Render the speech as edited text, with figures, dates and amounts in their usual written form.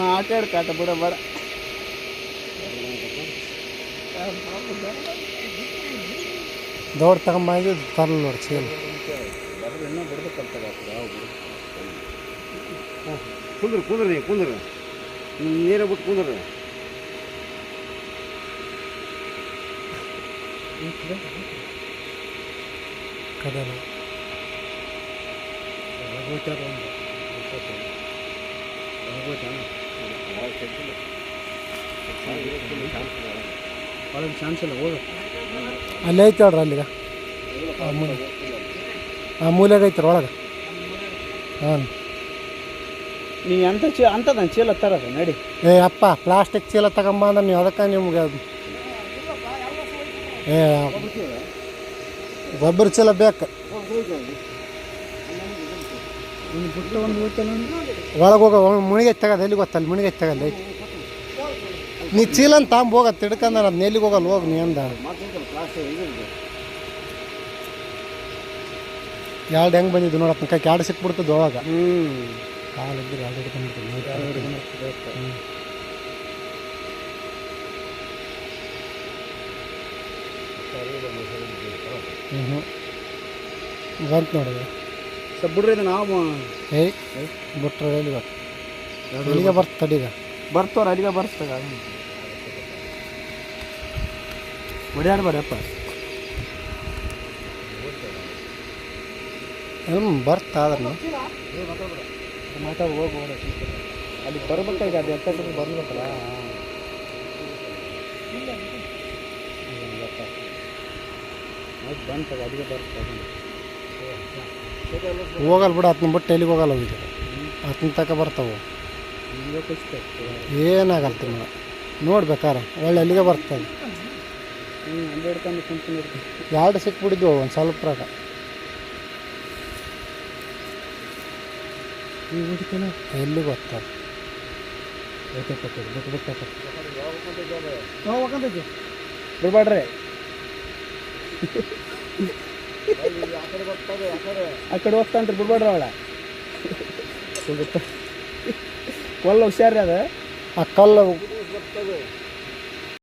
ಆಟ ಆಡ್ಕಾಟ ಬಿಡ ಬೇಡ ದೌಡ್ ತಗೊಂಬಂದು ತರಲ್ಲ ನೋಡಿ ಚೀಲ ಕುಂದ್ರಿ ನೀರೇ ಬಿಟ್ಟು ಕುಂದ್ರಿ ಕದನ ಒಳಗೆ ಚಾನ್ಸ್ ಇಲ್ಲ ಹೋಗ ಅಲ್ಲಿ ಐತಿ ನೋಡ್ರಿ ಅಲ್ಲಿಗ ಆ ಮೂಲೆಗೆ ಐತ್ರ ಒಳಗೆ ಹಾಂ ನೀ ಅಂತ ಅಂತದ ಚೀಲ ತರದ ನಡಿ ಏ ಅಪ್ಪ ಪ್ಲಾಸ್ಟಿಕ್ ಚೀಲ ತಗೊಂಬ ಅಂದ್ರೆ ನೀವು ಅದಕ್ಕೆ ನಿಮ್ಗೆ ಏ ಗೊಬ್ಬರ ಚೀಲ ಬೇಕು ಒಳಗೆ ಹೋಗ ಮುಣಿಗೆ ತಗೋದು ಎಲ್ಲಿಗೆ ಗೊತ್ತಲ್ಲ ಮುಣಿಗೆ ತಗಲ್ಲ ಐತಿ ನೀ ಚೀಲ ಅಂತ ತಾಂಬ ಹೋಗ ತಿಡ್ಕಂದ್ರೆ ಅದು ನೆಲ್ಲಿಗೆ ಹೋಗಲ್ಲ ಹೋಗಿ ನೀ ಅಂದ ಎರಡು ಹೆಂಗೆ ಬಂದಿದ್ದು ನೋಡಪ್ಪ ಕೈ ಎರಡು ಸಿಕ್ಬಿಡ್ತದ್ದು ಅವಾಗ ಕಾಲಿದ್ರೆ ಎರಡು ಹಿಡ್ಕೊಂಡ್ಬಿಡ್ತದೆ ಬಂತು ನೋಡಿದೆ ಸ್ವಲ್ಪ ಬಿಡ್ರಿ ಇದು ನಾವು ಏಯ್ ಬಿಟ್ರೆ ಎಲ್ಲಿಗೆ ಬರ್ತ ತಡೀಗ ಬರ್ತವ್ರ ಅಲ್ಲಿಗೆ ಬರ್ತಾಗ ಹೊಡ್ಯಾಡ್ಬೇಡಪ್ಪ ಬರ್ತಾ ಅದ್ರ ಮಾತಾಡ ಹೋಗಿ ಅಲ್ಲಿ ಬರ್ಬೇಕಾಗ ಅದು ಎತ್ತ ಬರ್ಬೇಕಲ್ಲ ಬಂತಾಗ ಅಲ್ಲಿಗೆ ಬರ್ತದೆ ಹೋಗಲ್ಲ ಬಿಡು ಅದನ್ನ ಬಿಟ್ಟು ಎಲ್ಲಿಗೆ ಹೋಗಲ್ಲ ಈಗ ಅದನ್ನ ತಕ ಬರ್ತಾವೆ ಏನಾಗಲ್ಲ ತಿನ್ನ ನೋಡ್ಬೇಕಾರ ಒಳ್ಳೆ ಅಲ್ಲಿಗೆ ಬರ್ತದೆ ಎರಡು ಸಿಕ್ಬಿಟ್ಟಿದ್ವು ಒಂದು ಸ್ವಲ್ಪ ಪ್ರಾಗ ಎಲ್ಲಿ ಗೊತ್ತಾಗ ಬಿಡ್ಬೇಡ್ರಿ ಆ ಕಡೆ ಹೋಗ್ತಾನ್ರಿ ಬಿಡ್ಬೇಡ್ರಿ ಅವಳ ಕೊಲ್ಲ ಹುಷಾರ್ರಿ ಅದ ಆ ಕಲ್ಲು